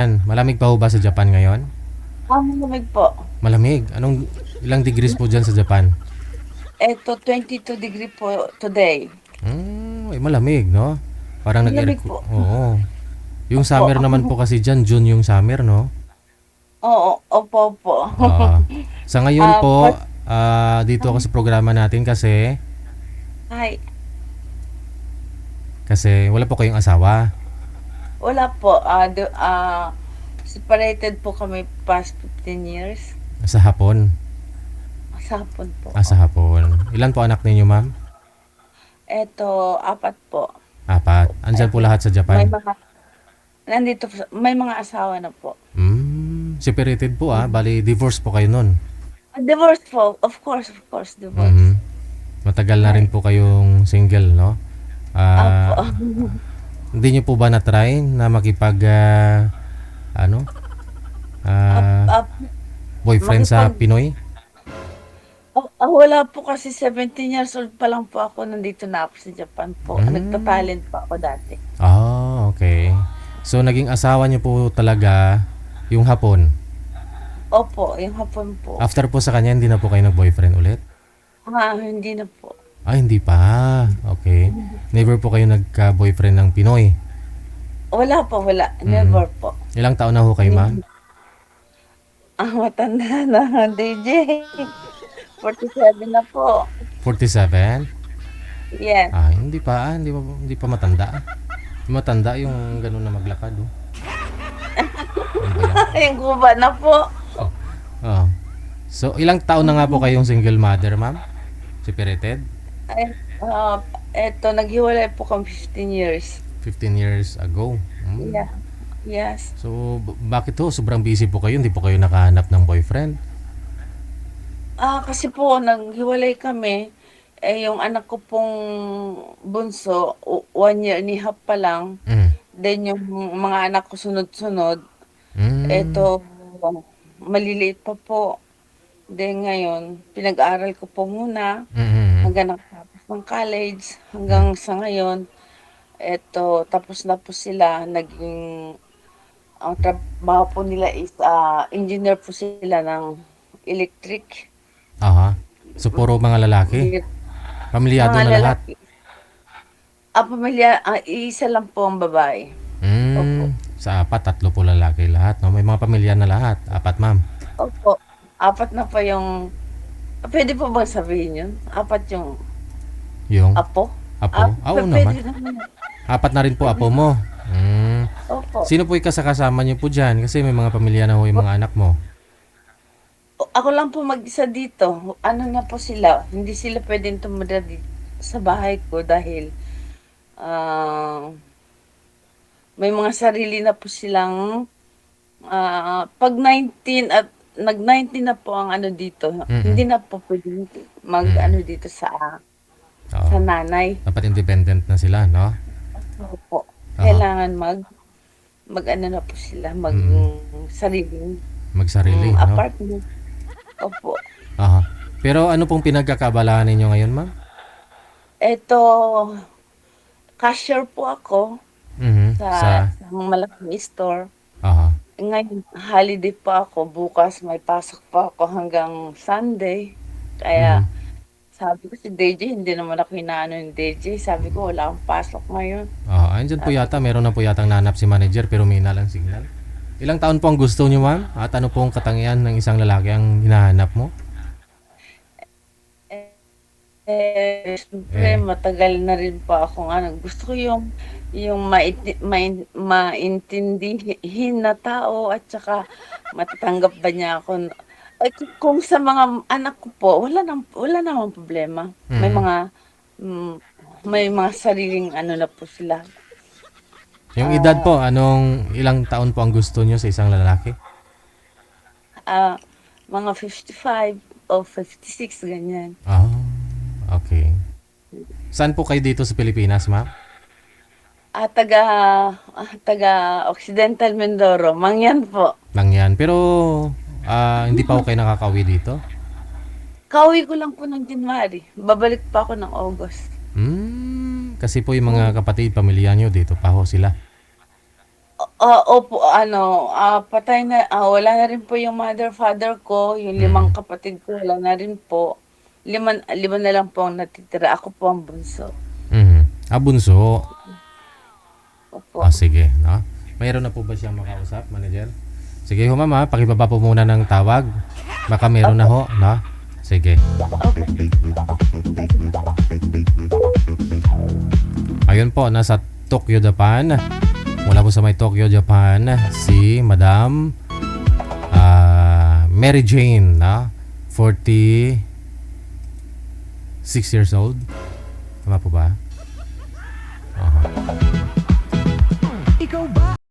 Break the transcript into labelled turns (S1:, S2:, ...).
S1: Malamig pa ho ba sa Japan ngayon?
S2: Malamig po.
S1: Malamig. Ilang degrees po dyan sa Japan?
S2: Eto 22 degree po today.
S1: Malamig, no? Parang
S2: Malamig po.
S1: Oo. Yung
S2: Opo.
S1: summer naman po kasi dyan, June yung summer, no?
S2: Oo, opo, opo.
S1: Ah, sa ngayon po,
S2: But,
S1: dito ako sa programa natin
S2: ay,
S1: kasi wala po kayong asawa
S2: wala po. Separated po kami past 15 years.
S1: sa hapon.
S2: Sa hapon po.
S1: Sa hapon. Ilan po anak ninyo, ma'am?
S2: Eto, apat po.
S1: 4. Andyan po
S2: Eto,
S1: lahat sa
S2: may
S1: Japan.
S2: mga, may mga asawa na po.
S1: Separated po bali divorce po kayo nun.
S2: Divorce po. Of course, divorce.
S1: Matagal na rin
S2: Ay,
S1: po kayong single, no?
S2: opo.
S1: Ah, hindi niyo po ba na-try na makipag ano?
S2: Ap,
S1: Ah,
S2: ap,
S1: boyfriend sa
S2: makipag,
S1: Pinoy?
S2: wala po kasi 17 years old pa lang po ako, nandito na ako sa Japan po.
S1: Hmm.
S2: Nagta-talent pa ako dati.
S1: Okay. So naging asawa niyo po talaga yung hapon.
S2: Opo, yung hapon po.
S1: After po sa kanya, hindi na po kayo nag-boyfriend ulit?
S2: Hindi na po.
S1: Hindi pa. Okay. Never po kayo nagka-boyfriend ng Pinoy.
S2: Wala po, wala.
S1: Mm.
S2: Never po.
S1: Ilang taon na ho kayo, ma'am?
S2: Matanda na, DJ. 47 na po.
S1: 47?
S2: Yes.
S1: Hindi pa matanda. Matanda yung ganun na maglakad, oh. Ano ba yan?
S2: Yung guba na po.
S1: Oh. So, ilang taon na nga po kayong single mother, ma'am? Separated?
S2: Ay, eto, naghiwalay po kami 15 years.
S1: 15 years ago.
S2: Yeah. Yes.
S1: So, bakit ho? Sobrang busy po kayo, hindi po kayo nakahanap ng boyfriend?
S2: Kasi po, naghiwalay kami. Yung anak ko pong bunso, 1 year and a half pa lang.
S1: Mm.
S2: Then yung mga anak ko sunod-sunod,
S1: Mm.
S2: eto, maliliit pa po. Then ngayon, pinag-aaral ko po muna
S1: Mm.
S2: hanggang nakatapos ng college.
S1: Mm.
S2: Hanggang sa ngayon, eto, tapos na po sila. Ang trabaho po nila is engineer po sila ng electric.
S1: Aha. So, puro mga lalaki? Pamilyado
S2: Mga
S1: na lahat?
S2: lalaki. Pamilya, isa lang po ang babae. Opo.
S1: Sa 4, 3 po lalaki lahat, no? May mga pamilya na lahat. 4, ma'am.
S2: Opo. Apat na pa yung, pwede po bang sabihin yun? Apat yung
S1: Yung
S2: apo?
S1: apo? Oo naman.
S2: Pwede naman.
S1: 4 na rin po apo mo.
S2: Opo.
S1: Sino po yung kasama niyo po dyan? Kasi may mga pamilya na ho yung mga anak mo.
S2: Ako lang po mag-isa dito. Ano na po sila, hindi sila pwedeng tumira sa bahay ko dahil ah, may mga sarili na po silang 'pag 19 at nag-19 na po ang ano dito,
S1: Mm.
S2: hindi na po puwedeng
S1: Mm.
S2: mag-ano dito sa
S1: Oo.
S2: nanay.
S1: Dapat independent na sila, no?
S2: Opo,
S1: Oo.
S2: kailangan mag-ano na po sila,
S1: Mm.
S2: sariling,
S1: Magsarili, no?
S2: apartment. Opo.
S1: Aha. Pero ano pong pinagkakaabalahan ninyo ngayon, ma'am?
S2: Eto, cashier po ako
S1: Mhm.
S2: sa
S1: Sa
S2: isang malaking store.
S1: aha.
S2: Ngayon holiday pa ako, bukas may pasok pa ako hanggang Sunday. Kaya
S1: Mhm.
S2: sabi ko si DJ, hindi naman ako inaano ni DJ, sabi ko wala akong pasok ngayon.
S1: Andiyan po
S2: Sabi
S1: yata, meron na po yatang nanap si manager pero may lang signal. Ilang taon po ang gusto niyo, ma'am? At ano pong katangian ng isang lalaki ang hinahanap mo?
S2: siyempre
S1: Eh,
S2: matagal na rin po akong ano, gusto ko yung maintindihin na tao at saka matatanggap ba niya ako. Kung sa mga anak ko po, wala namang problema.
S1: mhm.
S2: Mm, may mga sariling ano na po sila.
S1: Yung edad
S2: Ah,
S1: po, ilang taon po ang gusto niyo sa isang lalaki?
S2: ah, mga 55 o 56 ganyan.
S1: Okay. Saan po kayo dito sa Pilipinas, ma'am?
S2: Ah, taga taga Occidental Mindoro, Mangyan po.
S1: Nangyan. Pero hindi pa ako kayo nakakauwi dito?
S2: Kauwi ko lang po ng January, babalik pa ako ng August.
S1: Kasi po yung mga kapatid, pamilya nyo dito pa ho sila.
S2: Opo, patay na, wala na rin po yung mother, father ko, yung 5 kapatid ko wala na rin po. 5 na lang po ang natitira, ako po ang bunso.
S1: Bunso.
S2: Opo.
S1: Sige, no? Mayroon na po ba siyang makausap, manager? Sige ho ma'am, pakibaba po muna ng tawag. Baka meron na ho, no? Sige. Ayun po, nasa Tokyo, Japan. Mula po sa may Tokyo, Japan, si Madam Mary Jane, no? 46 years old. Tama po ba?